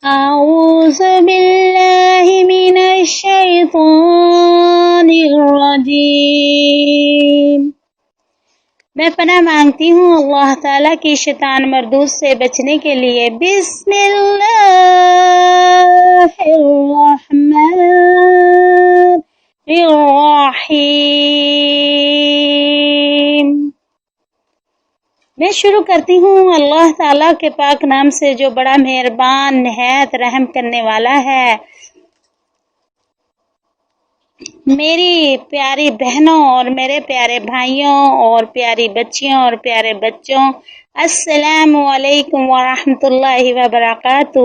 أعوذ بالله من الشيطان الرجيم۔ میں پناہ مانگتی ہوں اللہ تعالیٰ کی شیطان مردود سے بچنے کے لیے۔ بسم اللہ الرحمن الرحیم۔ میں شروع کرتی ہوں اللہ تعالیٰ کے پاک نام سے جو بڑا مہربان نہایت رحم کرنے والا ہے۔ میری پیاری بہنوں اور میرے پیارے بھائیوں اور پیاری بچیوں اور پیارے بچوں، السلام علیکم ورحمۃ اللہ وبرکاتہ۔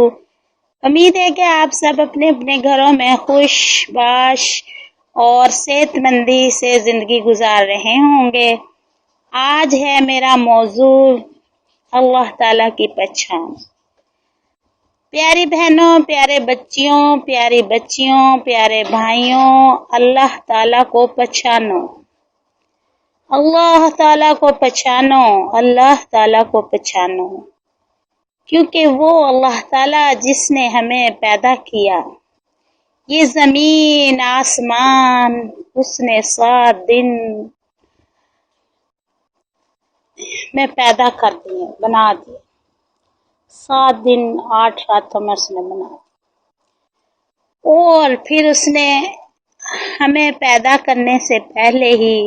امید ہے کہ آپ سب اپنے اپنے گھروں میں خوش باش اور صحت مندی سے زندگی گزار رہے ہوں گے۔ آج ہے میرا موضوع اللہ تعالیٰ کی پہچان۔ پیاری بہنوں، پیارے بچیوں، پیاری بچیوں، پیارے بھائیوں، اللہ تعالیٰ کو پہچانو، اللہ تعالیٰ کو پہچانو، اللہ تعالیٰ کو پہچانو، کیونکہ وہ اللہ تعالیٰ جس نے ہمیں پیدا کیا، یہ زمین آسمان اس نے 7 دن میں پیدا کر دیے، بنا دیے۔ 7 دن 8 راتوں میں اس نے بنایا، اور پھر اس نے ہمیں پیدا کرنے سے پہلے ہی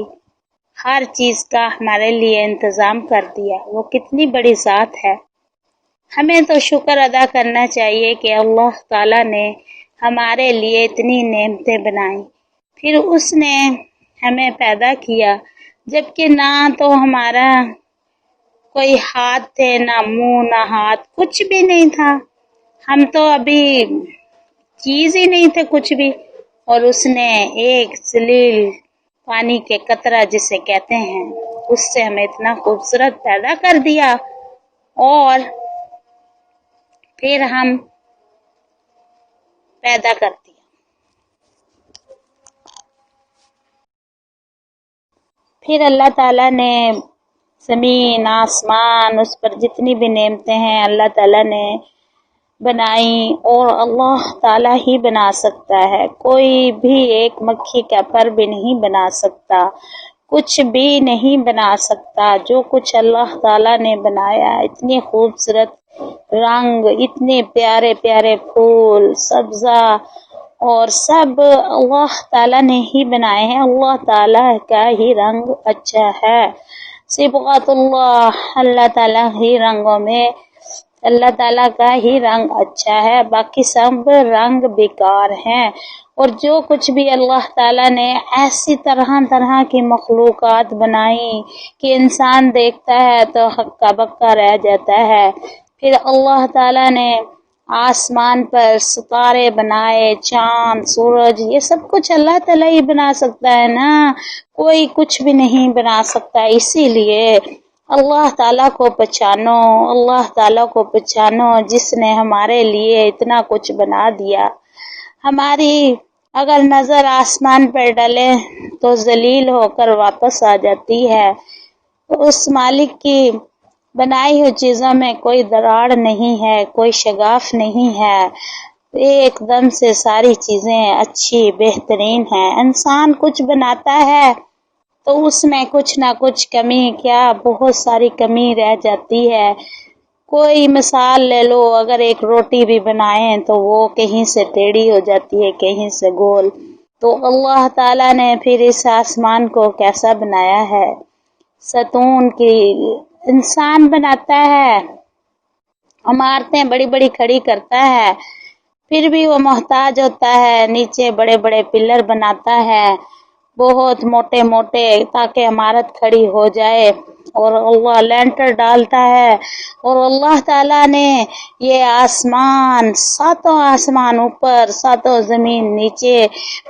ہر چیز کا ہمارے لیے انتظام کر دیا۔ وہ کتنی بڑی ذات ہے، ہمیں تو شکر ادا کرنا چاہیے کہ اللہ تعالیٰ نے ہمارے لیے اتنی نعمتیں بنائیں، پھر اس نے ہمیں پیدا کیا، جبکہ نہ تو ہمارا کوئی ہاتھ تھے، نہ منہ نہ ہاتھ، کچھ بھی نہیں تھا، ہم تو ابھی چیز ہی نہیں تھے کچھ بھی، اور اس نے ایک ذلیل پانی کے قطرہ جسے کہتے ہیں، اس سے ہمیں اتنا خوبصورت پیدا کر دیا، اور پھر ہم پیدا کر دیا۔ پھر اللہ تعالیٰ نے زمین آسمان اس پر جتنی بھی نعمتیں ہیں اللہ تعالیٰ نے بنائی، اور اللہ تعالیٰ ہی بنا سکتا ہے، کوئی بھی ایک مکھی کا پر بھی نہیں بنا سکتا، کچھ بھی نہیں بنا سکتا۔ جو کچھ اللہ تعالیٰ نے بنایا، اتنی خوبصورت رنگ، اتنے پیارے پیارے پھول، سبزہ، اور سب اللہ تعالیٰ نے ہی بنائے ہیں۔ اللہ تعالیٰ کا ہی رنگ اچھا ہے، صبغۃ اللہ، اللہ تعالیٰ ہی رنگوں میں اللہ تعالیٰ کا ہی رنگ اچھا ہے، باقی سب رنگ بیکار ہیں۔ اور جو کچھ بھی اللہ تعالیٰ نے ایسی طرح طرح کی مخلوقات بنائی کہ انسان دیکھتا ہے تو ہکا بکا رہ جاتا ہے۔ پھر اللہ تعالیٰ نے آسمان پر ستارے بنائے، چاند، سورج، یہ سب کچھ اللہ تعالیٰ ہی بنا سکتا ہے نا، کوئی کچھ بھی نہیں بنا سکتا۔ اسی لیے اللہ تعالیٰ کو پہچانو، اللہ تعالیٰ کو پہچانو جس نے ہمارے لیے اتنا کچھ بنا دیا۔ ہماری اگر نظر آسمان پر ڈلے تو ذلیل ہو کر واپس آ جاتی ہے۔ اس مالک کی بنائی ہوئی چیزوں میں کوئی دراڑ نہیں ہے، کوئی شگاف نہیں ہے، ایک دم سے ساری چیزیں اچھی بہترین ہیں۔ انسان کچھ بناتا ہے تو اس میں کچھ نہ کچھ کمی، کیا بہت ساری کمی رہ جاتی ہے۔ کوئی مثال لے لو، اگر ایک روٹی بھی بنائیں تو وہ کہیں سے ٹیڑھی ہو جاتی ہے، کہیں سے گول۔ تو اللہ تعالیٰ نے پھر اس آسمان کو کیسا بنایا ہے، ستون کی انسان بناتا ہے، عمارتیں بڑی بڑی کھڑی کرتا ہے، پھر بھی وہ محتاج ہوتا ہے، نیچے بڑے بڑے پلر بناتا ہے، بہت موٹے موٹے، تاکہ عمارت کھڑی ہو جائے، اور اللہ لینٹر ڈالتا ہے۔ اور اللہ تعالیٰ نے یہ آسمان، 7 آسمان اوپر، 7 زمین نیچے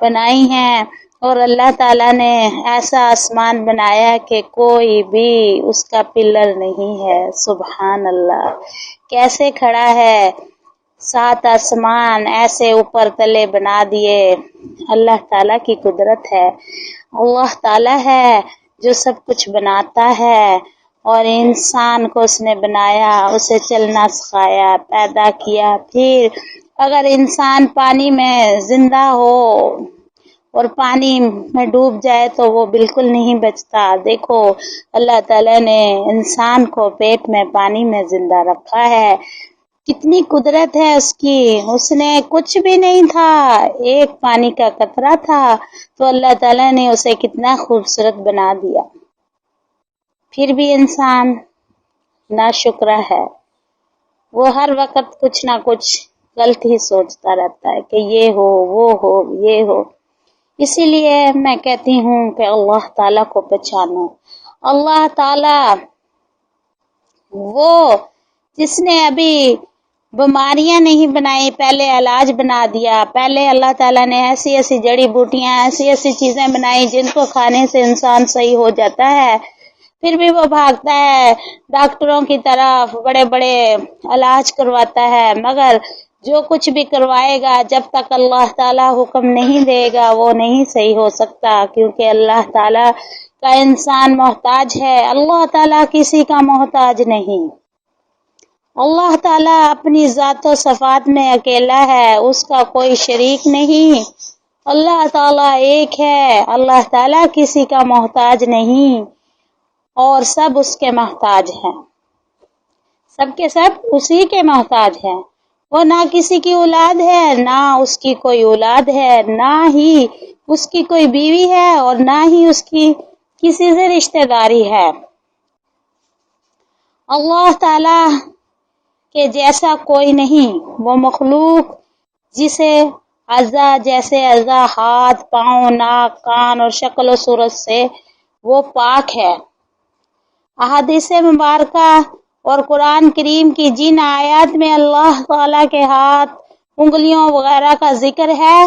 بنائی ہیں، اور اللہ تعالیٰ نے ایسا آسمان بنایا کہ کوئی بھی اس کا پلر نہیں ہے۔ سبحان اللہ، کیسے کھڑا ہے، 7 آسمان ایسے اوپر تلے بنا دیے۔ اللہ تعالیٰ کی قدرت ہے، اللہ تعالیٰ ہے جو سب کچھ بناتا ہے اور انسان کو اس نے بنایا، اسے چلنا سکھایا، پیدا کیا۔ پھر اگر انسان پانی میں زندہ ہو اور پانی میں ڈوب جائے تو وہ بالکل نہیں بچتا۔ دیکھو اللہ تعالیٰ نے انسان کو پیٹ میں پانی میں زندہ رکھا ہے، کتنی قدرت ہے اس کی۔ اس نے کچھ بھی نہیں تھا، ایک پانی کا قطرہ تھا، تو اللہ تعالیٰ نے اسے کتنا خوبصورت بنا دیا۔ پھر بھی انسان ناشکرا ہے، وہ ہر وقت کچھ نہ کچھ غلط ہی سوچتا رہتا ہے کہ یہ ہو، وہ ہو، یہ ہو۔ اسی لیے میں کہتی ہوں کہ اللہ تعالیٰ کو پہچانو۔ اللہ تعالیٰ وہ جس نے ابھی بیماریاں نہیں بنائی، پہلے علاج بنا دیا۔ پہلے اللہ تعالیٰ نے ایسی ایسی جڑی بوٹیاں، ایسی ایسی چیزیں بنائی جن کو کھانے سے انسان صحیح ہو جاتا ہے، پھر بھی وہ بھاگتا ہے ڈاکٹروں کی طرف، بڑے بڑے علاج کرواتا ہے، مگر جو کچھ بھی کروائے گا جب تک اللہ تعالیٰ حکم نہیں دے گا وہ نہیں صحیح ہو سکتا، کیونکہ اللہ تعالیٰ کا انسان محتاج ہے، اللہ تعالیٰ کسی کا محتاج نہیں۔ اللہ تعالیٰ اپنی ذات و صفات میں اکیلا ہے، اس کا کوئی شریک نہیں۔ اللہ تعالیٰ ایک ہے، اللہ تعالیٰ کسی کا محتاج نہیں اور سب اس کے محتاج ہیں، سب کے سب اسی کے محتاج ہیں۔ وہ نہ کسی کی اولاد ہے، نہ اس کی کوئی اولاد ہے، نہ ہی اس کی کوئی بیوی ہے، اور نہ ہی اس کی کسی سے رشتہ داری ہے۔ اللہ تعالیٰ کے جیسا کوئی نہیں، وہ مخلوق جسے اعضاء جیسے اعضاء، ہاتھ، پاؤں، ناک، کان اور شکل و صورت سے وہ پاک ہے۔ احادیث مبارکہ اور قرآن کریم کی جن آیات میں اللہ تعالیٰ کے ہاتھ، انگلیوں وغیرہ کا ذکر ہے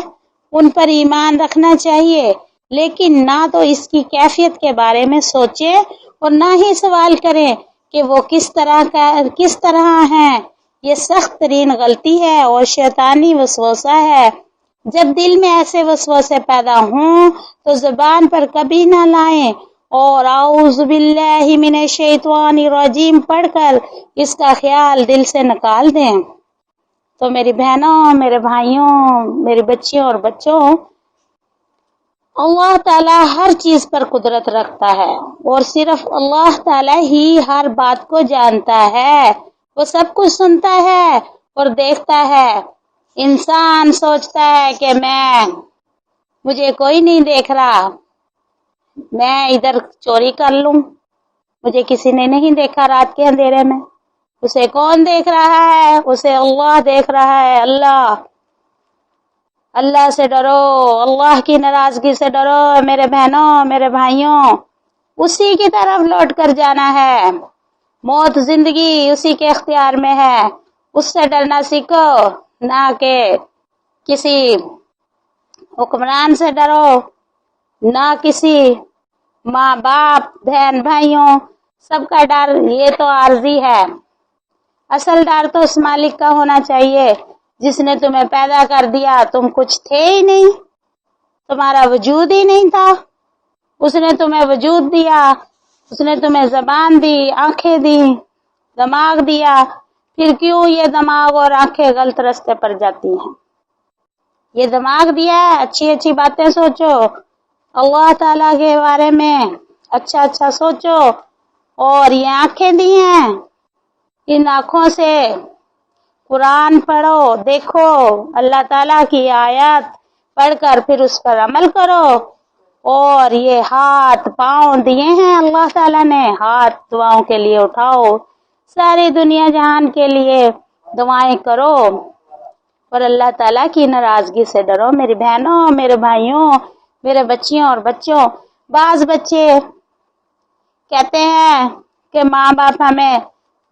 ان پر ایمان رکھنا چاہیے، لیکن نہ تو اس کی کیفیت کے بارے میں سوچیں اور نہ ہی سوال کریں کہ وہ کس طرح ہیں۔ یہ سخت ترین غلطی ہے اور شیطانی وسوسہ ہے۔ جب دل میں ایسے وسوسے پیدا ہوں تو زبان پر کبھی نہ لائیں اور اعوذ باللہ من الشیطان الرجیم پڑھ کر اس کا خیال دل سے نکال دیں۔ تو میری بہنوں، میرے بھائیوں، میری بچیوں اور بچوں، اللہ تعالیٰ ہر چیز پر قدرت رکھتا ہے اور صرف اللہ تعالیٰ ہی ہر بات کو جانتا ہے، وہ سب کچھ سنتا ہے اور دیکھتا ہے۔ انسان سوچتا ہے کہ مجھے کوئی نہیں دیکھ رہا، میں ادھر چوری کر لوں، مجھے کسی نے نہیں دیکھا رات کے اندھیرے میں۔ اسے کون دیکھ رہا ہے؟ اسے اللہ دیکھ رہا ہے۔ اللہ سے ڈرو، اللہ کی ناراضگی سے ڈرو میرے بہنوں، میرے بھائیوں، اسی کی طرف لوٹ کر جانا ہے۔ موت زندگی اسی کے اختیار میں ہے، اس سے ڈرنا سیکھو، نہ کہ کسی حکمران سے ڈرو، نہ کسی ماں باپ، بہن بھائیوں، سب کا ڈر یہ تو عارضی ہے۔ اصل ڈر تو اس مالک کا ہونا چاہیے جس نے تمہیں پیدا کر دیا، تم کچھ تھے ہی نہیں، تمہارا وجود ہی نہیں تھا، اس نے تمہیں وجود دیا، اس نے تمہیں زبان دی، آنکھیں دی، دماغ دیا، پھر کیوں یہ دماغ اور آنکھیں غلط راستے پر جاتی ہیں؟ یہ دماغ دیا ہے، اچھی اچھی باتیں سوچو، اللہ تعالیٰ کے بارے میں اچھا اچھا سوچو، اور یہ آنکھیں دی ہیں، ان آنکھوں سے قرآن پڑھو، دیکھو اللہ تعالیٰ کی آیات پڑھ کر پھر اس پر عمل کرو۔ اور یہ ہاتھ پاؤں دیے ہیں اللہ تعالیٰ نے، ہاتھ دعاؤں کے لیے اٹھاؤ، ساری دنیا جہان کے لیے دعائیں کرو اور اللہ تعالیٰ کی ناراضگی سے ڈرو میری بہنوں، میرے بھائیوں، میرے بچیوں اور بچوں۔ بعض بچے کہتے ہیں کہ ماں باپ ہمیں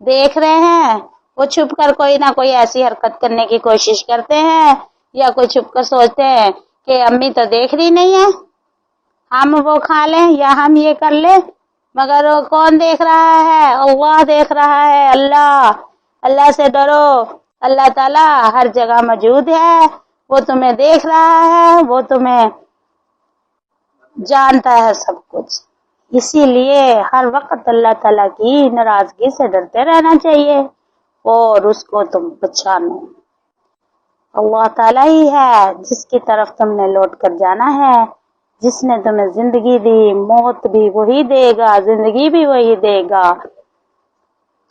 دیکھ رہے ہیں، وہ چھپ کر کوئی نہ کوئی ایسی حرکت کرنے کی کوشش کرتے ہیں، یا کوئی چھپ کر سوچتے ہیں کہ امی تو دیکھ رہی نہیں ہے، ہم وہ کھا لیں یا ہم یہ کر لیں، مگر وہ کون دیکھ رہا ہے؟ اللہ دیکھ رہا ہے۔ اللہ سے ڈرو، اللہ تعالیٰ ہر جگہ موجود ہے، وہ تمہیں دیکھ رہا ہے، وہ تمہیں جانتا ہے سب کچھ۔ اسی لیے ہر وقت اللہ تعالیٰ کی ناراضگی سے ڈرتے رہنا چاہیے اور اس کو تم پہچانو۔ اللہ تعالیٰ ہی ہے جس کی طرف تم نے لوٹ کر جانا ہے، جس نے تمہیں زندگی دی، موت بھی وہی دے گا، زندگی بھی وہی دے گا۔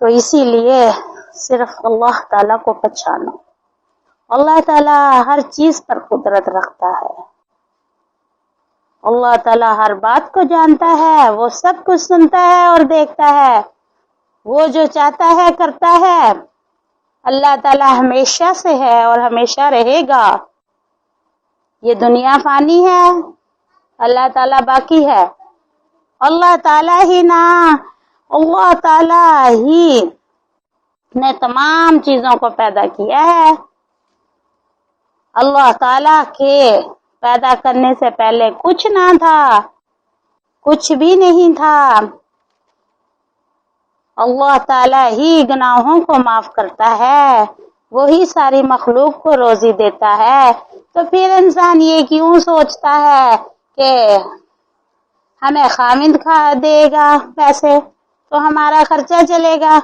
تو اسی لیے صرف اللہ تعالیٰ کو پہچانو۔ اللہ تعالیٰ ہر چیز پر قدرت رکھتا ہے، اللہ تعالیٰ ہر بات کو جانتا ہے، وہ سب کچھ سنتا ہے اور دیکھتا ہے، وہ جو چاہتا ہے کرتا ہے۔ اللہ تعالیٰ ہمیشہ سے ہے اور ہمیشہ رہے گا۔ یہ دنیا فانی ہے، اللہ تعالیٰ باقی ہے۔ اللہ تعالیٰ ہی نے تمام چیزوں کو پیدا کیا ہے۔ اللہ تعالیٰ کے پیدا کرنے سے پہلے کچھ نہ تھا، کچھ بھی نہیں تھا۔ اللہ تعالیٰ ہی گناہوں کو معاف کرتا ہے، وہی ساری مخلوق کو روزی دیتا ہے۔ تو پھر انسان یہ کیوں سوچتا ہے کہ ہمیں خاوند دے گا پیسے تو ہمارا خرچہ چلے گا؟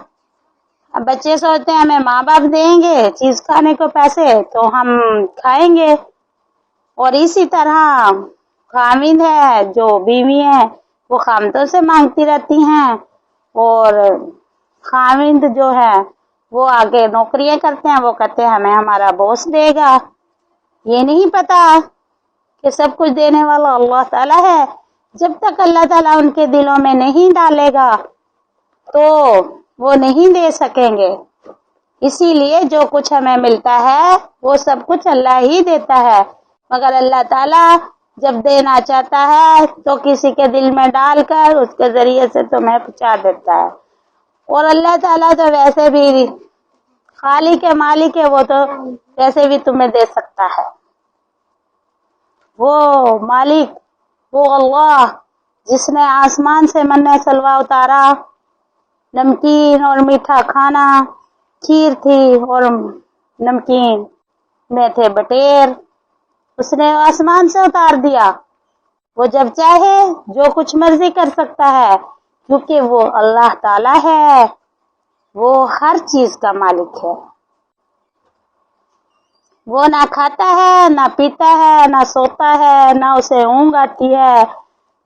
اب بچے سوچتے ہیں ہمیں ماں باپ دیں گے چیز کھانے کو پیسے تو ہم کھائیں گے، اور اسی طرح خاوند ہے جو بیوی ہیں وہ خامدوں سے مانگتی رہتی ہیں، اور خاوند جو ہے وہ آگے نوکریاں کرتے ہیں، وہ کہتے ہیں ہمیں ہمارا باس دے گا۔ یہ نہیں پتا کہ سب کچھ دینے والا اللہ تعالیٰ ہے۔ جب تک اللہ تعالیٰ ان کے دلوں میں نہیں ڈالے گا تو وہ نہیں دے سکیں گے۔ اسی لیے جو کچھ ہمیں ملتا ہے وہ سب کچھ اللہ ہی دیتا ہے، مگر اللہ تعالیٰ جب دینا چاہتا ہے تو کسی کے دل میں ڈال کر اس کے ذریعے سے تمہیں پہنچا دیتا ہے۔ اور اللہ تعالیٰ تو ویسے بھی خالق مالک ہے، وہ تو ویسے بھی تمہیں دے سکتا ہے۔ وہ مالک، وہ اللہ جس نے آسمان سے من سلوا اتارا، نمکین اور میٹھا کھانا، کھیر تھی اور نمکین میں تھے بٹیر، اس نے آسمان سے اتار دیا۔ وہ جب چاہے جو کچھ مرضی کر سکتا ہے، کیونکہ وہ اللہ تعالیٰ ہے، وہ ہر چیز کا مالک ہے۔ وہ نہ کھاتا ہے، نہ پیتا ہے، نہ سوتا ہے، نہ اسے اونگ آتی ہے۔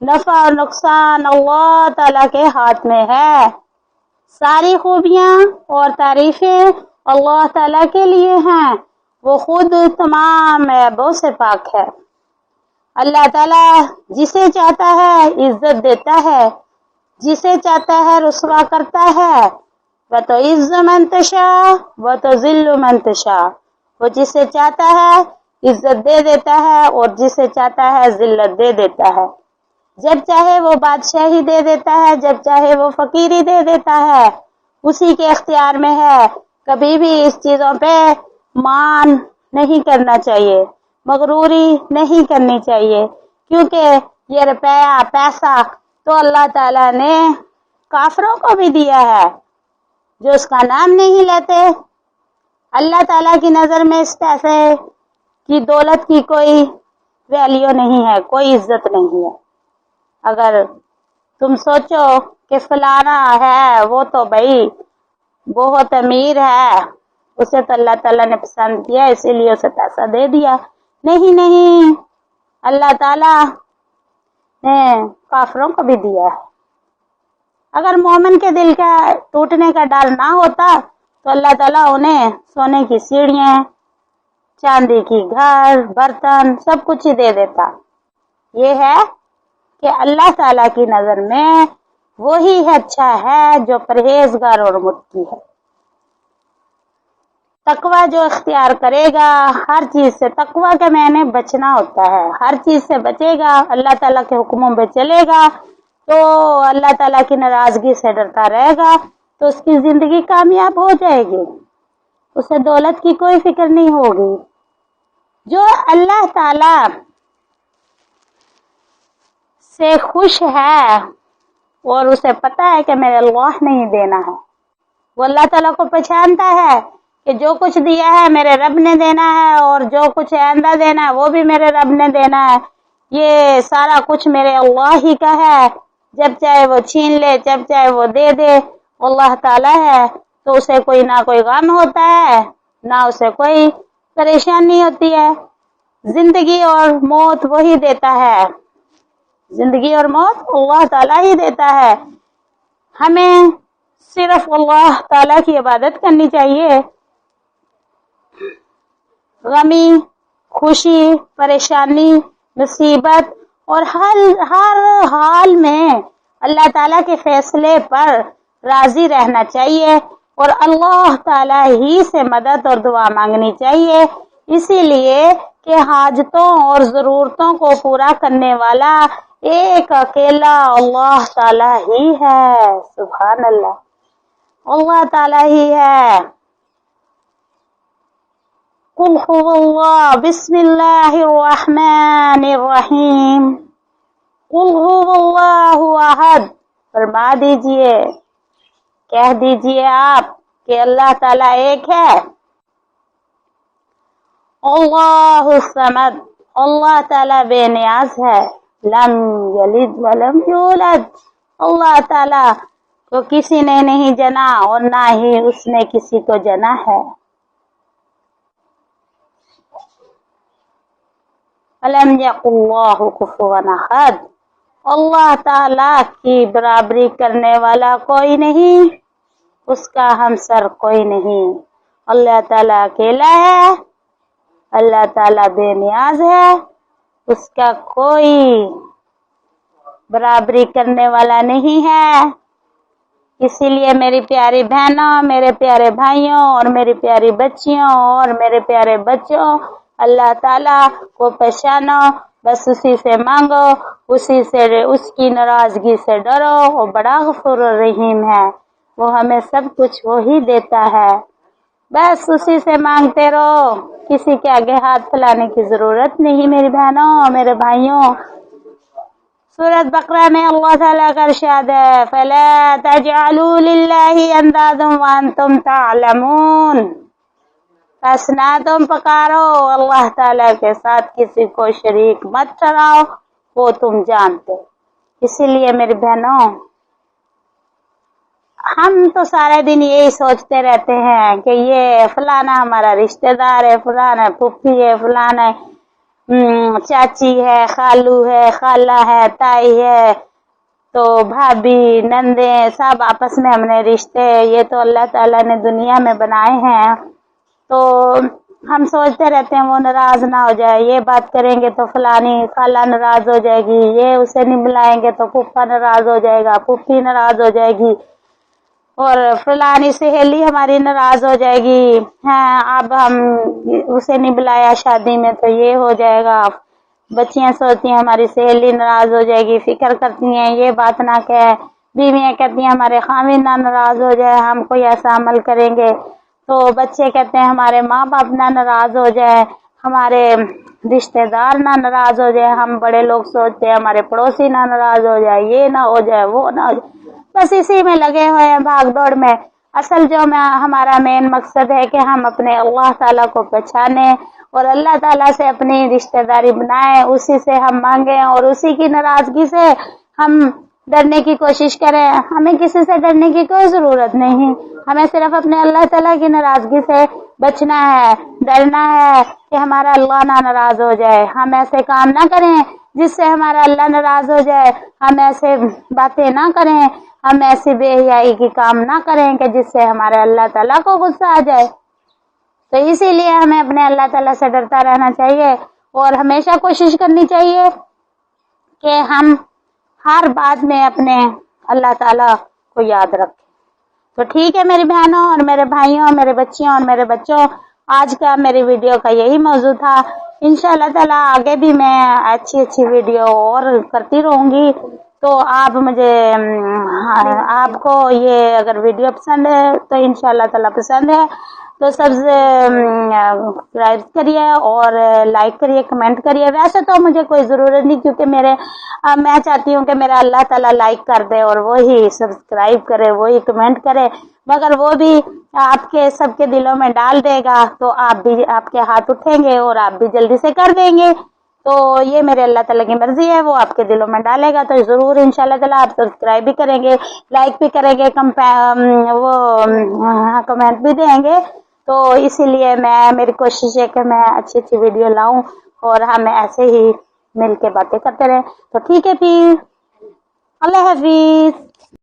نفع اور نقصان اللہ تعالیٰ کے ہاتھ میں ہے۔ ساری خوبیاں اور تعریفیں اللہ تعالیٰ کے لیے ہیں، وہ خود تمام عیبوں سے پاک ہے۔ اللہ تعالیٰ جسے چاہتا ہے عزت دیتا ہے، جسے چاہتا ہے رسوا کرتا ہے۔ وَتُعِزُّ مَن تَشَاءُ وَتُذِلُّ مَن تَشَاءُ، وہ جسے چاہتا ہے عزت دے دیتا ہے اور جسے چاہتا ہے ذلت دے دیتا ہے۔ جب چاہے وہ بادشاہی دے دیتا ہے، جب چاہے وہ فقیری دے دیتا ہے، اسی کے اختیار میں ہے۔ کبھی بھی اس چیزوں پہ مان نہیں کرنا چاہیے، مغروری نہیں کرنی چاہیے، کیونکہ یہ روپیہ پیسہ تو اللہ تعالیٰ نے کافروں کو بھی دیا ہے جو اس کا نام نہیں لیتے۔ اللہ تعالیٰ کی نظر میں اس پیسے کی دولت کی کوئی ویلیو نہیں ہے، کوئی عزت نہیں ہے۔ اگر تم سوچو کہ فلانا ہے وہ تو بھائی بہت امیر ہے، اسے تو اللہ تعالیٰ نے پسند کیا اسی لیے اسے پیسہ دے دیا، نہیں، اللہ تعالیٰ نے کافروں کو بھی دیا ہے۔ اگر مومن کے دل کا ٹوٹنے کا ڈر نہ ہوتا تو اللہ تعالیٰ انہیں سونے کی سیڑھیاں، چاندی کی گھر، برتن سب کچھ ہی دے دیتا۔ یہ ہے کہ اللہ تعالیٰ کی نظر میں وہی اچھا ہے جو پرہیزگار اور متقی ہے۔ تقوی جو اختیار کرے گا ہر چیز سے، تقوی کے معنی بچنا ہوتا ہے، ہر چیز سے بچے گا، اللہ تعالیٰ کے حکموں پہ چلے گا تو اللہ تعالیٰ کی ناراضگی سے ڈرتا رہے گا تو اس کی زندگی کامیاب ہو جائے گی، اسے دولت کی کوئی فکر نہیں ہوگی۔ جو اللہ تعالیٰ سے خوش ہے اور اسے پتا ہے کہ میرے اللہ نے ہی دینا ہے، وہ اللہ تعالیٰ کو پہچانتا ہے کہ جو کچھ دیا ہے میرے رب نے دینا ہے، اور جو کچھ آئندہ دینا ہے وہ بھی میرے رب نے دینا ہے، یہ سارا کچھ میرے اللہ ہی کا ہے۔ جب چاہے وہ چھین لے، جب چاہے وہ دے دے۔ اللہ تعالیٰ ہے تو اسے کوئی نہ کوئی غم ہوتا ہے، نہ اسے کوئی پریشانی ہوتی ہے۔ زندگی اور موت وہی دیتا ہے، زندگی اور موت اللہ تعالیٰ ہی دیتا ہے۔ ہمیں صرف اللہ تعالیٰ کی عبادت کرنی چاہیے۔ غمی، خوشی، پریشانی، مصیبت اور ہر حال میں اللہ تعالیٰ کے فیصلے پر راضی رہنا چاہیے اور اللہ تعالیٰ ہی سے مدد اور دعا مانگنی چاہیے، اسی لیے کہ حاجتوں اور ضرورتوں کو پورا کرنے والا ایک اکیلا اللہ تعالیٰ ہی ہے۔ سبحان اللہ، اللہ تعالیٰ ہی ہے۔ قل هو اللہ، بسم اللہ الرحمن الرحیم، قل هو اللہ احد، فرما دیجئے، کہہ دیجئے آپ کہ اللہ تعالیٰ ایک ہے۔ اللہ الصمد، اللہ تعالیٰ بے نیاز ہے۔ لم یلد ولم یولد، اللہ تعالیٰ کو کسی نے نہیں جنا اور نہ ہی اس نے کسی کو جنا ہے۔ الم یکن اللہ کفوا احد، اللہ تعالیٰ کی برابری کرنے والا کوئی نہیں، اس کا ہمسر کوئی نہیں۔ اللہ تعالیٰ اکیلا ہے، اللہ تعالیٰ بے نیاز ہے، اس کا کوئی برابری کرنے والا نہیں ہے۔ اسی لیے میری پیاری بہنوں، میرے پیارے بھائیوں اور میری پیاری بچیوں اور میرے پیارے بچوں، اللہ تعالیٰ کو پہچانو، بس اسی سے مانگو، اسی سے، اس کی ناراضگی سے ڈرو، وہ بڑا غفور الرحیم ہے، وہ ہمیں سب کچھ وہی دیتا ہے، بس اسی سے مانگتے رہو، کسی کے آگے ہاتھ پھیلانے کی ضرورت نہیں میری بہنوں میرے بھائیوں۔ سورۃ بقرہ میں اللہ تعالیٰ کا ارشاد ہے فَلَا تَجْعَلُوا لِلَّهِ أَنْدَادًا وَأَنْتُمْ تَعْلَمُونَ، بس نہ تم پکارو اللہ تعالیٰ کے ساتھ کسی کو شریک مت ٹھہراؤ، وہ تم جانتے۔ اسی لیے میری بہنوں، ہم تو سارے دن یہی سوچتے رہتے ہیں کہ یہ فلانا ہمارا رشتہ دار ہے، فلانا پھوپھی ہے، فلانا چاچی ہے، خالو ہے، خالہ ہے، تائی ہے، تو بھابھی، نندے، سب آپس میں ہم نے رشتے، یہ تو اللہ تعالیٰ نے دنیا میں بنائے ہیں، تو ہم سوچتے رہتے ہیں وہ ناراض نہ ہو جائے، یہ بات کریں گے تو فلانی خالہ ناراض ہو جائے گی، یہ اسے نہیں بلائیں گے تو پھوپھا ناراض ہو جائے گا، پھوپھی ناراض ہو جائے گی، اور فلانی سہیلی ہماری ناراض ہو جائے گی، ہاں اب ہم اسے نہیں بلایا شادی میں تو یہ ہو جائے گا۔ بچیاں سوچتی ہیں ہماری سہیلی ناراض ہو جائے گی، فکر کرتی ہیں یہ بات نہ کہے، بیویاں کہتی ہیں ہمارے خاوند نہ ناراض ہو جائے ہم کوئی ایسا عمل کریں گے، تو بچے کہتے ہیں ہمارے ماں باپ نہ ناراض ہو جائے، ہمارے رشتہ دار نہ ناراض ہو جائے، ہم بڑے لوگ سوچتے ہیں ہمارے پڑوسی نہ ناراض ہو جائے، یہ نہ ہو جائے، وہ نہ ہو جائے، بس اسی میں لگے ہوئے ہیں بھاگ دوڑ میں۔ اصل جو ہمارا مین مقصد ہے کہ ہم اپنے اللہ تعالیٰ کو پہچانیں اور اللہ تعالیٰ سے اپنی رشتہ داری بنائیں، اسی سے ہم مانگیں اور اسی کی ناراضگی سے ہم ڈرنے کی کوشش کریں۔ ہمیں کسی سے ڈرنے کی کوئی ضرورت نہیں، ہمیں صرف اپنے اللہ تعالیٰ کی ناراضگی سے بچنا ہے، ڈرنا ہے کہ ہمارا اللہ نہ ناراض ہو جائے، ہم ایسے کام نہ کریں جس سے ہمارا اللہ ناراض ہو جائے، ہم ایسے باتیں نہ کریں، ہم ایسی بے حیائی کی کام نہ کریں کہ جس سے ہمارے اللہ تعالیٰ کو غصہ آ جائے۔ تو اسی لیے ہمیں اپنے اللہ تعالیٰ سے ڈرتا رہنا چاہیے اور ہمیشہ کوشش کرنی چاہیے کہ ہم ہر بات میں اپنے اللہ تعالیٰ کو یاد رکھیں۔ تو ٹھیک ہے میری بہنوں اور میرے بھائیوں، میرے بچیوں اور میرے بچوں، آج کا میری ویڈیو کا یہی موضوع تھا۔ انشاءاللہ تعالیٰ آگے بھی میں اچھی ویڈیو اور کرتی رہوں گی، تو آپ کو یہ اگر ویڈیو پسند ہے تو انشاءاللہ تعالیٰ پسند ہے تو سبسکرائب کریے اور لائک کریے، کمنٹ کریے۔ ویسے تو مجھے کوئی ضرورت نہیں کیونکہ میں چاہتی ہوں کہ میرا اللہ تعالیٰ لائک کر دے اور وہی سبسکرائب کرے، وہی کمنٹ کرے، مگر وہ بھی آپ کے سب کے دلوں میں ڈال دے گا تو آپ کے ہاتھ اٹھیں گے اور آپ بھی جلدی سے کر دیں گے۔ تو یہ میرے اللہ تعالیٰ کی مرضی ہے، وہ آپ کے دلوں میں ڈالے گا تو ضرور انشاءاللہ تعالیٰ آپ سبسکرائب بھی کریں گے، لائک بھی کریں گے، کمنٹ بھی دیں گے. تو اسی لیے میری کوشش ہے کہ میں اچھی اچھی ویڈیو لاؤں اور ہم ایسے ہی مل کے باتیں کرتے رہیں. تو ٹھیک ہے پھر، اللہ حافظ.